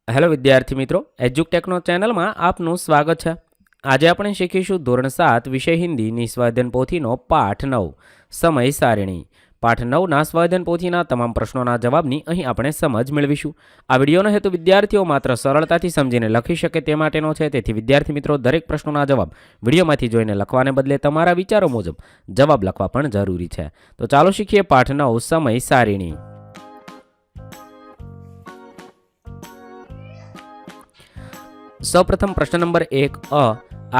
Hello વિદ્યાર્થી મિત્રો, એજ્યુકટેકનો ચેનલમાં આપનું સ્વાગત છે। આજે આપણે શીખીશું ધોરણ 7 વિષય હિન્દી નિસ્વાધ્યાયન પોથીનો પાઠ 9 સમય સારણી। પાઠ 9ના સ્વાધ્યાયન પોથીના તમામ પ્રશ્નોના જવાબની અહીં આપણે સમજ મેળવીશું। આ વિડીયોનો હેતુ વિદ્યાર્થીઓ માત્ર સરળતાથી સમજીને લખી શકે તે માટેનો છે, તેથી વિદ્યાર્થી મિત્રો દરેક પ્રશ્નોના જવાબ વિડીયોમાંથી જોઈને લખવાને બદલે તમારા વિચારો મુજબ જવાબ લખવા પણ જરૂરી છે। તો ચાલો શીખીએ પાઠ 9 સમય સારણી। सर्वप्रथम प्रश्न नंबर 1 अ,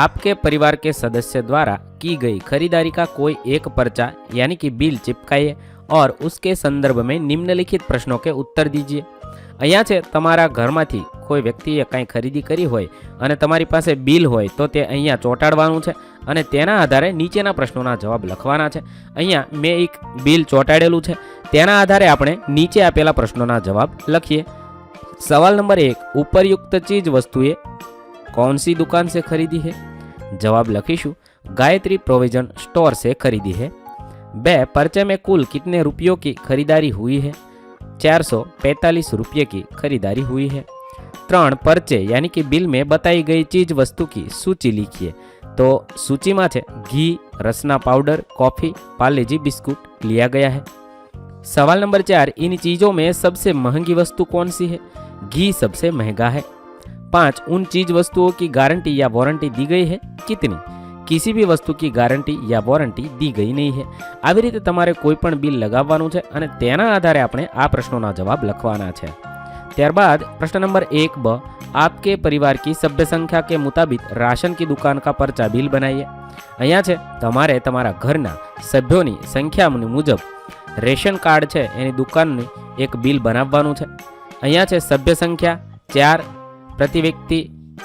आपके परिवार के सदस्य द्वारा की गई खरीदारी का कोई एक पर्चा यानी कि बिल चिपकाइए और उसके संदर्भ में निम्नलिखित प्रश्नों के उत्तर दीजिए। अहींया छे तमारा घरमांथी कोई व्यक्तिए कंई खरीदी करी होय अने तमारी पासे बिल होय तो ते अहींया ચોંટાડવાનું છે અને તેના આધારે નીચેના પ્રશ્નોના જવાબ લખવાના છે। અહીંયા મેં એક બિલ ચોંટાડેલું છે, તેના આધારે આપણે નીચે આપેલા પ્રશ્નોના જવાબ લખીએ। सवाल नंबर 1, उपरयुक्त चीज वस्तुएं कौन सी दुकान से खरीदी है? जवाब लखीशु गायत्री प्रोविजन स्टोर से खरीदी है। 2, पर्चे में कुल कितने रुपयों की खरीदारी हुई है? 445 रुपये की खरीदारी हुई है। 3, पर्चे यानी कि बिल में बताई गई चीज वस्तु की सूची लिखिए। तो सूची में है घी, रसना पाउडर, कॉफी, पार्लेजी बिस्कुट लिया गया है। सवाल नंबर 4, इन चीजों में सबसे महंगी वस्तु कौन सी है? घी सबसे महंगा है। 5, उन चीज वस्तुओं की गारंटी या वारंटी दी गई है? कितनी? किसी भी वस्तु की गारंटी या वारंटी दी गई नहीं है। આવી રીતે તમારે કોઈ પણ બિલ લગાવવાનું છે અને તેના આધારે આપણે આ પ્રશ્નોના જવાબ લખવાના છે। ત્યારબાદ પ્રશ્ન નંબર 1 ब, आपके परिवार की सभ्य संख्या के मुताबिक राशन की दुकान का पर्चा बिल बनाइए। અહીંયા છે તમારે તમારા ઘરના સભ્યોની સંખ્યા મુજબ રેશન કાર્ડ છે એની દુકાનની એક બિલ બનાવવાનું છે। અહીંયા છે સભ્ય સંખ્યા 4, प्रति व्यक्ति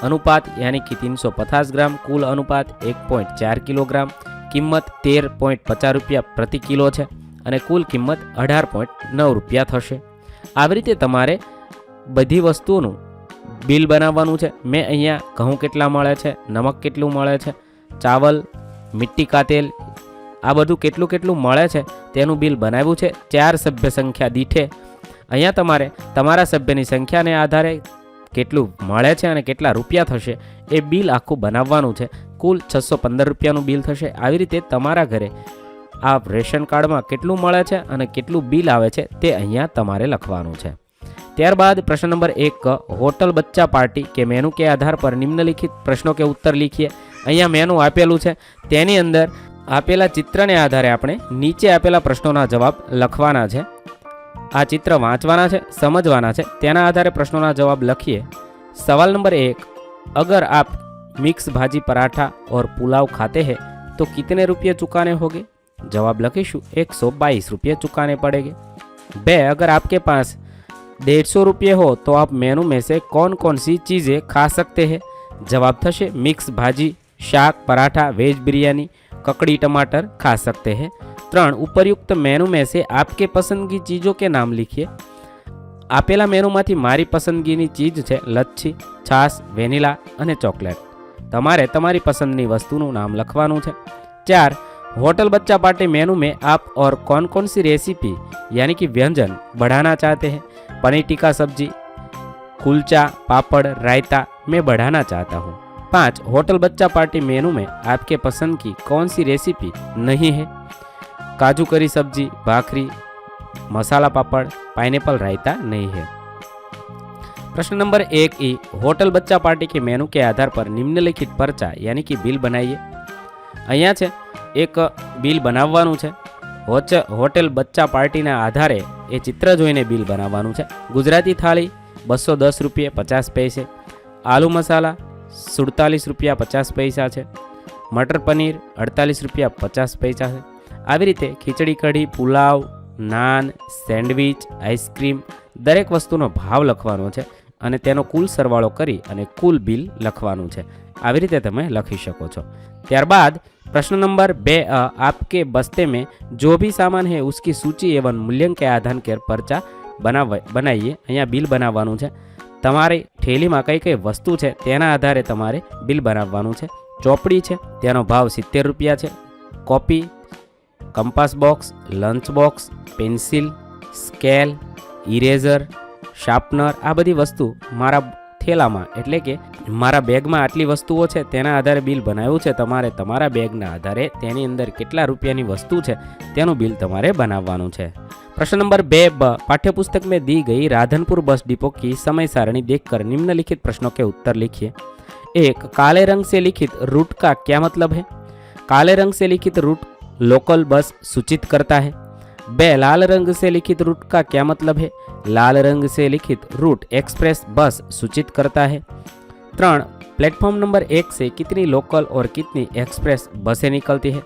अनुपात यानी कि 350 ग्राम, कुल अनुपात 1.4 किलोग्राम, किंमत 13.50 रुपया प्रति किलो है और कुल किंमत 18.9 रुपया थशे। આવી રીતે તમારે બધી વસ્તુઓનું બિલ બનાવવાનું છે। મેં અહીંયા ઘઉં કેટલા મળે છે, નમક કેટલું મળે છે, ચાવલ, મિટ્ટી का तेल આ બધું કેટલું કેટલું મળે છે તેનું બિલ બનાવ્યું છે 4 સભ્ય સંખ્યા દીઠે। અહીંયા તમારે તમારા સભ્યની સંખ્યાને આધારે કેટલું મળે છે અને કેટલા રૂપિયા થશે એ બિલ આખું બનાવવાનું છે। કુલ 615 રૂપિયાનું બિલ થશે। આવી રીતે તમારા ઘરે આ રેશન કાર્ડમાં કેટલું મળે છે અને કેટલું બિલ આવે છે તે અહીંયા તમારે લખવાનું છે। ત્યારબાદ પ્રશ્ન નંબર 1 હોટલ બચ્ચા પાર્ટી के मेनू के आधार पर निम्नलिखित प्रश्नों के उत्तर लिखिए। અહીંયા મેનુ આપેલું છે, તેની અંદર આપેલા ચિત્રને આધારે આપણે નીચે આપેલા પ્રશ્નોના જવાબ લખવાના છે। આ ચિત્ર વાંચવાના છે, સમજવાના છે, તેના આધારે પ્રશ્નોના જવાબ લખીએ। सवाल नंबर 1, अगर आप मिक्स भाजी पराठा और पुलाव खाते हैं तो कितने रुपये चुकाने होंगे? जवाब लखीशु 122 रुपये चुकाने पड़ेंगे। 2, अगर आपके पास 150 रुपये हो तो आप मेनू में से कौन कौन सी चीज़ें खा सकते हैं? जवाब थशे मिक्स भाजी, शाक, पराठा, वेज बिरयानी, ककड़ी टमाटर खा सकते हैं। 3, उपरयुक्त मेनू में से आपके पसंद की चीज़ों के नाम लिखिए। आपेला मेनू मांथी मारी पसंदगीनी चीज है लच्छी, छास, वेनिला अने चॉकलेट। तमारे तमारी पसंदनी वस्तुनुं नाम लखवानुं छे। 4, होटल बच्चा पार्टी मेनू में आप और कौन कौन सी रेसिपी यानी कि व्यंजन बढ़ाना चाहते हैं? पनीर टिक्का सब्जी, कुलचा, पापड़, रायता मैं बढ़ाना चाहता हूँ। 5, होटल बच्चा पार्टी मेनू में आपके पसंद की कौन सी रेसिपी नहीं है? काजू करी सब्जी, भाखरी, मसाला पापड़, पाइनएप्पल रायता नहीं है। प्रश्न नंबर 1 ई, होटल बच्चा पार्टी के मेनू के आधार पर निम्नलिखित पर्चा यानी कि बिल बनाइए। અહીંયા છે એક બિલ બનાવવાનું છે। હોટેલ બચ્ચા પાર્ટીના આધારે એ ચિત્ર જોઈને બિલ બનાવવાનું છે। ગુજરાતી થાળી 210 રૂપિયા 50 પૈસે, આલુ મસાલા 47 રૂપિયા 50 પૈસા છે, મટર પનીર 48 રૂપિયા 50 પૈસા છે। આવી રીતે ખીચડી કઢી, પુલાવ, નાન, સેન્ડવિચ, આઈસ્ક્રીમ દરેક વસ્તુનો ભાવ લખવાનો છે અને તેનો કુલ સરવાળો કરી અને કુલ બિલ લખવાનું છે। આવી રીતે તમે લખી શકો છો। ત્યારબાદ प्रश्न नंबर 2 आपके बस्ते में जो भी सामान है उसकी सूची एवं मूल्यांकन के आधार पर पर्चा बनाइए। अहींया बिल बनाववानुं छे। तमारी थैलीमां कई कई वस्तु है तेना आधारे तमारे बिल बनाववानुं छे। चोपड़ी है तेनो भाव 70 रुपया है। Copy, compass box, lunch box, pencil, scale, eraser, sharpener, આ બધી વસ્તુ મારા થેલામાં એટલે કે મારા બેગમાં આટલી વસ્તુઓ છે તેના આધારે બિલ બનાવ્યું છે. તમારે તમારા બેગના આધારે તેની અંદર કેટલા રૂપિયાની વસ્તુ છે તેનું બિલ તમારે બનાવવાનું છે. प्रश्न नंबर 2 पाठ्यपुस्तक में दी गई राधनपुर बस डिपो की समय सारणी देखकर निम्नलिखित प्रश्नों के उत्तर लिखिए. 1. काले रंग से लिखित रूट का क्या मतलब है? काले रंग से लिखित रूट लोकल बस सूचित करता है. 2. लाल रंग से लिखित रूट का क्या मतलब है? लाल रंग से लिखित रूट एक्सप्रेस बस सूचित करता है. 3. प्लेटफॉर्म नंबर 1 से कितनी लोकल और कितनी एक्सप्रेस बसें निकलती है?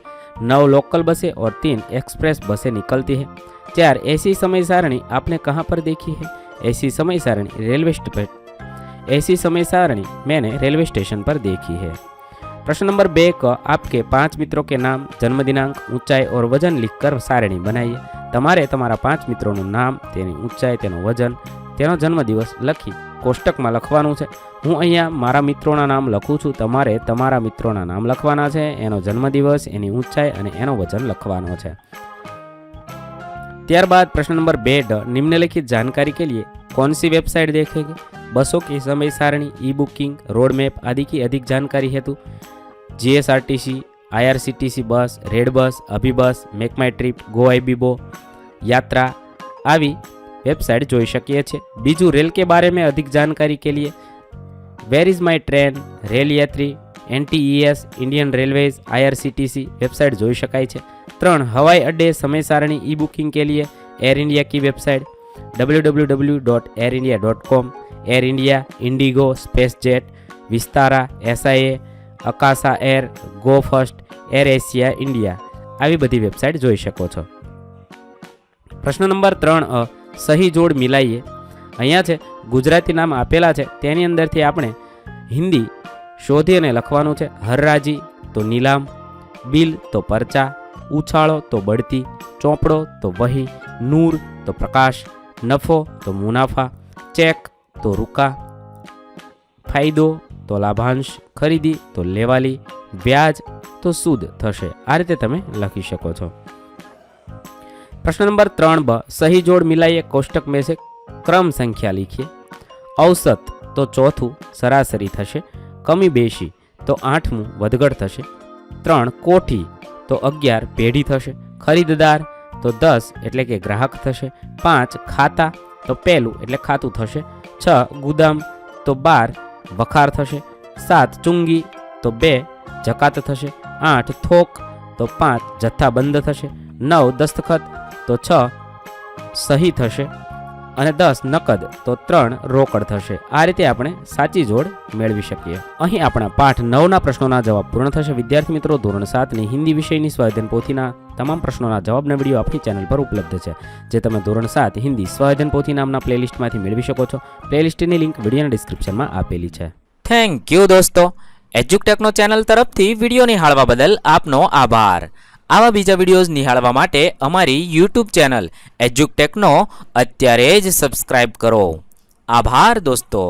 9 लोकल बसें और 3 एक्सप्रेस बसें निकलती है. 4. ऐसी समय सारणी आपने कहाँ पर देखी है? ऐसी समय सारणी ऐसी समय सारणी मैंने रेलवे स्टेशन पर देखी है. प्रश्न नंबर 2 का आपके 5 मित्रों के नाम, जन्म दिनांक, ऊंचाई और वजन लिखकर सारणी बनाइए. તમારે તમારા 5 મિત્રોનું નામ, તેની ઊંચાઈ, તેનું વજન, તેનો જન્મદિવસ લખી કોષ્ટકમાં લખવાનું છે. હું અહીંયા મારા મિત્રોના નામ લખું છું. તમારે તમારા મિત્રોના નામ લખવાના છે, એનો જન્મદિવસ, એની ઊંચાઈ અને એનો વજન લખવાનો છે. ત્યારબાદ प्रश्न नंबर 2 निम्नलिखित जानकारी के लिए कौन सी वेबसाइट देखेंगे? बसों की समय सारणी, ई बुकिंग, रोड मैप आदि की अधिक जानकारी हेतु जीएसआरटीसी, आईआरसीटीसी बस, रेड बस, अभी बस, मेक माय ट्रिप, गो आईबीबो, यात्रा आदि वेबसाइट જોઈ શકીએ છીએ. બીજું, रेल के बारे में अधिक जानकारी के लिए where is my train, rail Yatri, NTES, Indian Railways, IRCTC website જોઈ શકાય છે. 3. हवाई अड्डे समय सारणी ई बुकिंग के लिए एयर इंडिया की website www.airindia.com, Air India, IndiGo, SpiceJet, Vistara, SIA, Akasa Air, Go First, AirAsia India આવી બધી વેબસાઇટ જોઈ શકો છો. પ્રશ્ન નંબર 3 સહી જોડ મિલાઈએ. અહીંયા છે ગુજરાતી નામ આપેલા છે, તેની અંદરથી આપણે હિન્દી શોધી અને લખવાનું છે. હરરાજી તો નીલામ, બિલ તો પરચા, ઉછાળો તો બઢતી, ચોપડો તો વહી, નૂર તો પ્રકાશ, નફો તો મુનાફા, ચેક તો રૂકા, ફાયદો તો લાભાંશ, ખરીદી તો લેવાલી, વ્યાજ તો सूद થશે. આ રીતે તમે લખી શકો છો. प्रश्न नंबर 3 सही जोड़ मिलाइए. कोष्टक में से क्रम संख्या लिखिए. औसत तो चौथું सरासरी થશે. कमी बेशी तो 8મું વધઘટ થશે. 3 कोठी तो 11 પેઢી થશે. ખરીદદાર તો 10 એટલે કે ગ્રાહક થશે. 5 ખાતા તો પહેલું એટલે ખાતું થશે. 6 ગુદામ તો 12 વખાર થશે. 7 ચુંગી તો 2 જકાત થશે. 8 થોક તો 5 જથ્થાબંધ થશે. 9 દસ્તખત તો 6 સહી થશે અને 10 નકદ તો 3 રોકડ થશે. આ રીતે આપણે સાચી જોડ મેળવી શકીએ. અહીં આપણા પાઠ 9ના પ્રશ્નોના જવાબ પૂર્ણ થશે. વિદ્યાર્થી મિત્રો, ધોરણ 7ની હિન્દી વિષયની સ્વાધ્યાયન પોથીના તમામ પ્રશ્નોના જવાબના વિડીયો આપણી ચેનલ પર ઉપલબ્ધ છે, જે તમે ધોરણ 7 હિન્દી સ્વાધ્યાયન પોથી નામના પ્લેલિસ્ટમાંથી મેળવી શકો છો. પ્લેલિસ્ટની લિંક વિડીયોના ડિસ્ક્રિપ્શનમાં આપેલી છે. થેન્ક યુ દોસ્તો. એજ્યુકટેકનો ચેનલ તરફથી વિડીયો નિહાળવા બદલ આપનો આભાર. આવા બીજા વિડીયોઝ નિહાળવા માટે અમારી YouTube ચેનલ એજ્યુકટેકનો અત્યારે જ સબસ્ક્રાઇબ કરો. આભાર દોસ્તો.